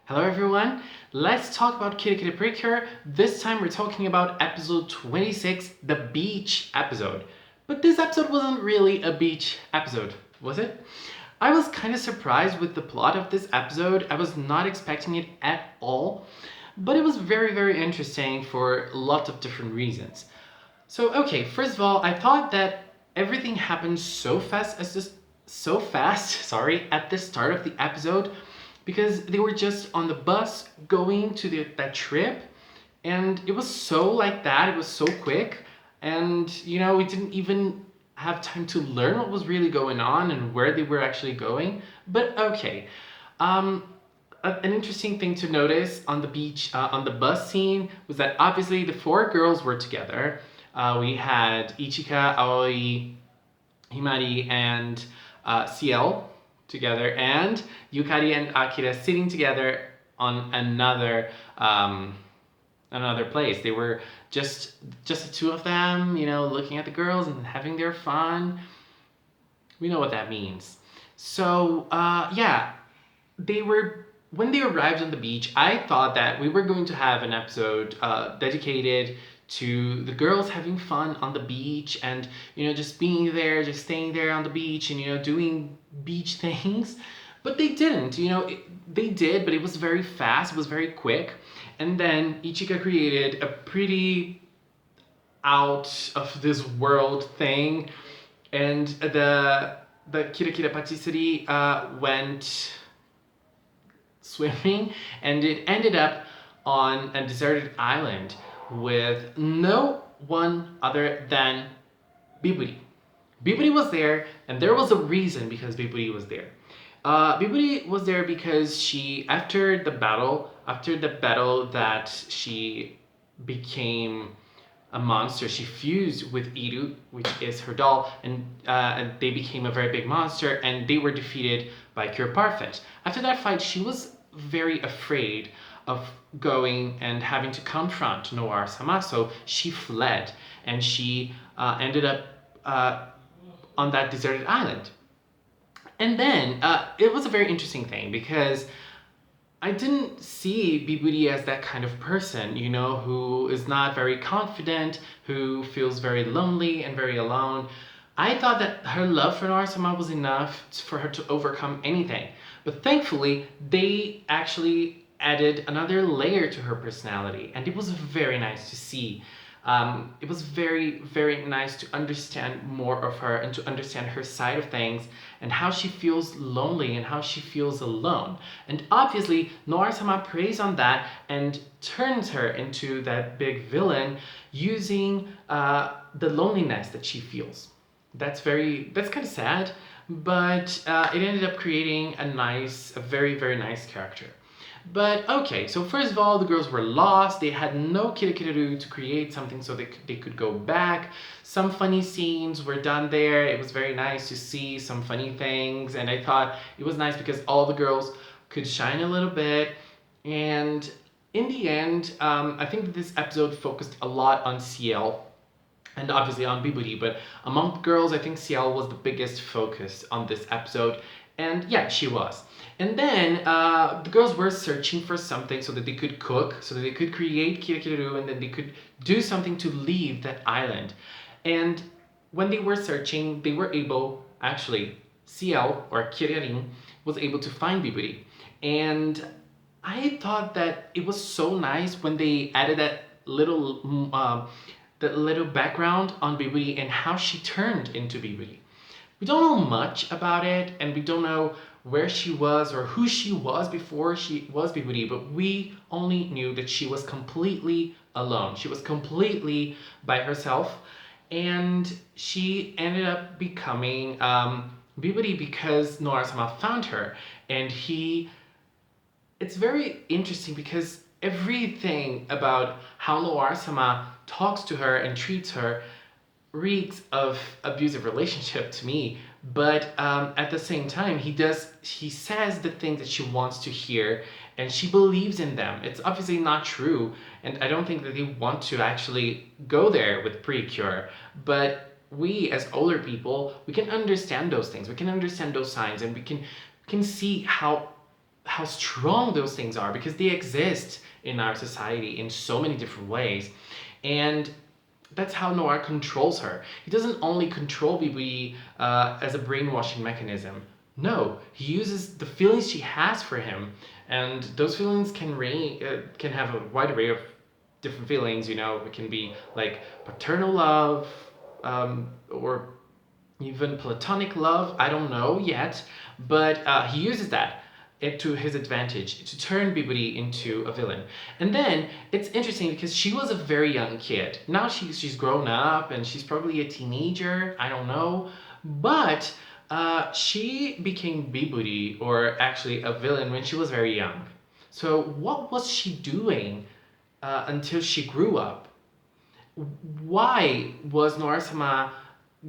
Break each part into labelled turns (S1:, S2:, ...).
S1: Hello everyone, let's talk about KIRAKIRA PRECURE. This time we're talking about episode 26, the beach episode. But this episode wasn't really a beach episode, was it? I was kind of surprised with the plot of this episode. I was not expecting it at all, but it was very interesting for lots of different reasons. So okay, first of all, I thought that everything happened so fast, sorry, at the start of the episode because they were just on the bus going to that trip, and it was so like that, it was so quick, and we didn't even have time to learn what was really going on and where they were actually going. But okay. um an interesting thing to notice on the beach, on the bus scene, was that obviously the four girls were together. We had Ichika, Aoi, Himari, and CL together, and Yukari and Akira sitting together on another place. They were just the two of them, looking at the girls and having their fun. We know what that means. So yeah, they were when they arrived on the beach. I thought that we were going to have an episode dedicated to the girls having fun on the beach, and just being there, just staying there on the beach, and doing beach things. But they didn't. They did, but it was very fast. It was very quick. And then Ichika created a pretty out of this world thing, and the Kirakira patisserie went swimming, and it ended up on a deserted island with no one other than Biburi. Biburi was there, and there was a reason because Biburi was there. Biburi was there because after the battle that she became a monster, she fused with Iru, which is her doll, and they became a very big monster, and they were defeated by Cure Parfait. After that fight, she was very afraid of going and having to confront Noir-sama, so she fled, and she ended up on that deserted island. And then it was a very interesting thing because I didn't see Biburi as that kind of person, who is not very confident, who feels very lonely and very alone. I thought that her love for Noir-sama was enough for her to overcome anything. But thankfully, they actually added another layer to her personality, and it was very nice to see. It was very nice to understand more of her and to understand her side of things and how she feels lonely and how she feels alone. And obviously, Noir-sama preys on that and turns her into that big villain using the loneliness that she feels. That's kind of sad, but it ended up creating a very nice character. But okay, so first of all, the girls were lost. They had no Kirakiraru to create something so they could go back. Some funny scenes were done there. It was very nice to see some funny things, and I thought it was nice because all the girls could shine a little bit. And in the end, I think that this episode focused a lot on CL and obviously on Biburi, but among the girls, I think CL was the biggest focus on this episode, and yeah, she was. And then the girls were searching for something so that they could cook, so that they could create Kirakiraru, and then they could do something to leave that island. And when they were searching, they were able, actually, CL, or Kirarin, was able to find Biburi. And I thought that it was so nice when they added that little background on Biburi and how she turned into Biburi. We don't know much about it, and we don't know where she was or who she was before she was Biburi, but we only knew that she was completely alone. She was completely by herself, and she ended up becoming Biburi because Noir-sama found her, and it's very interesting because everything about how Noir-sama talks to her and treats her reeks of abusive relationship to me, but at the same time, he says the things that she wants to hear, and she believes in them. It's obviously not true, and I don't think that they want to actually go there with Precure, but we as older people, we can understand those things, we can understand those signs, and we can see how how strong those things are, because they exist in our society in so many different ways. And that's how Noir controls her. He doesn't only control Bibi as a brainwashing mechanism. No, he uses the feelings she has for him, and those feelings can have a wide array of different feelings. You know, it can be like paternal love, or even platonic love. I don't know yet, but he uses that to his advantage to turn Bibidi into a villain. And then it's interesting because she was a very young kid. Now she's grown up and she's probably a teenager. I don't know, but she became Bibidi, or actually a villain, when she was very young. So what was she doing until she grew up? Why was Noir-sama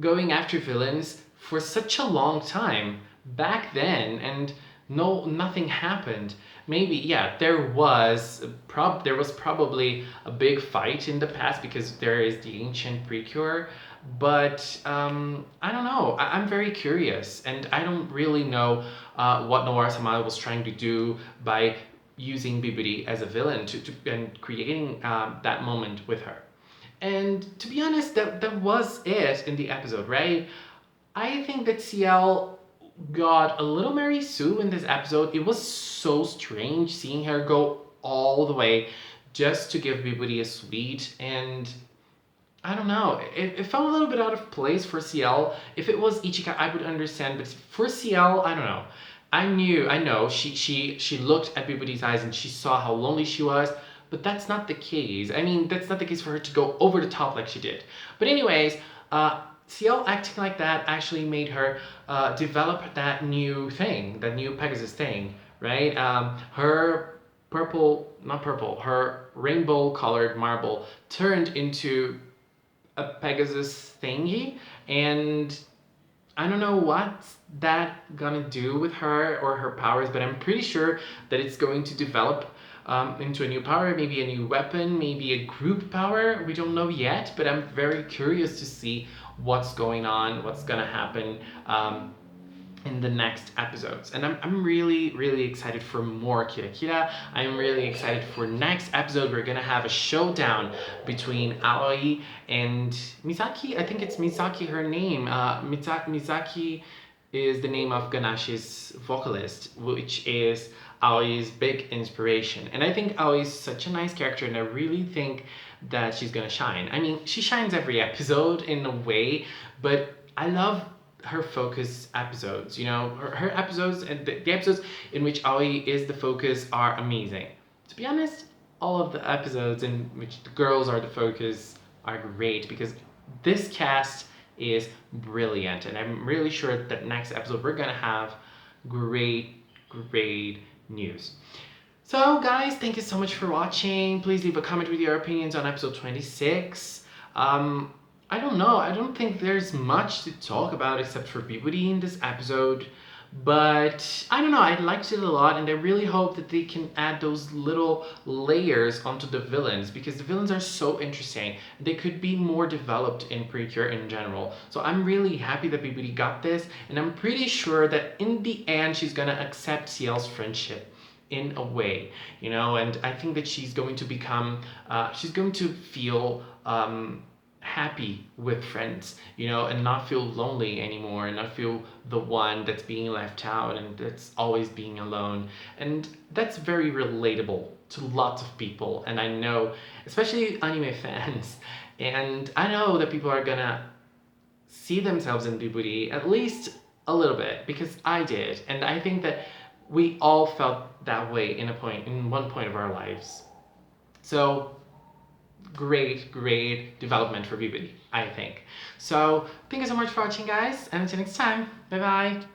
S1: going after villains for such a long time back then, and nothing happened? Maybe, yeah, there was probably a big fight in the past because there is the ancient Precure, but I don't know. I'm very curious, and I don't really know what Noir-sama was trying to do by using Bibidi as a villain and creating that moment with her. And to be honest, that was it in the episode, right? I think that CL got a little Mary Sue in this episode. It was so strange seeing her go all the way just to give Bibidi a sweet, and I don't know. It felt a little bit out of place for CL. If it was Ichika, I would understand, but for CL, I don't know. I know she looked at Bibidi's eyes and she saw how lonely she was, but that's not the case. I mean, that's not the case for her to go over the top like she did. But anyways, CL acting like that actually made her develop that new thing, that new Pegasus thing, right? Her her rainbow colored marble turned into a Pegasus thingy, and I don't know what's that gonna do with her or her powers, but I'm pretty sure that it's going to develop into a new power, maybe a new weapon, maybe a group power. We don't know yet, but I'm very curious to see what's going on, what's gonna happen in the next episodes. And I'm really, really excited for more Kirakira. I'm really excited for next episode. We're gonna have a showdown between Aoi and Misaki. I think it's Misaki, her name. Misaki is the name of Ganashi's vocalist, which is Aoi's big inspiration. And I think Aoi is such a nice character, and I really think that she's gonna shine. I mean, she shines every episode in a way, but I love her focus episodes. You know, her episodes and the episodes in which Aoi is the focus are amazing. To be honest, all of the episodes in which the girls are the focus are great, because this cast is brilliant, and I'm really sure that next episode we're gonna have great news. So guys, thank you so much for watching. Please leave a comment with your opinions on episode 26. I don't know, I don't think there's much to talk about except for Bibidi in this episode, but I don't know, I liked it a lot, and I really hope that they can add those little layers onto the villains, because the villains are so interesting. They could be more developed in Precure in general. So I'm really happy that Bibidi got this, and I'm pretty sure that in the end she's gonna accept CL's friendship in a way, you know, and I think that she's going to become, she's going to feel happy with friends, you know, and not feel lonely anymore, and not feel the one that's being left out and that's always being alone. And that's very relatable to lots of people, and I know, especially anime fans, and I know that people are gonna see themselves in Bibidi at least a little bit, because I did, and I think that we all felt that way in one point of our lives. So great development for Bibidi, I think. So thank you so much for watching, guys, and until next time, bye bye.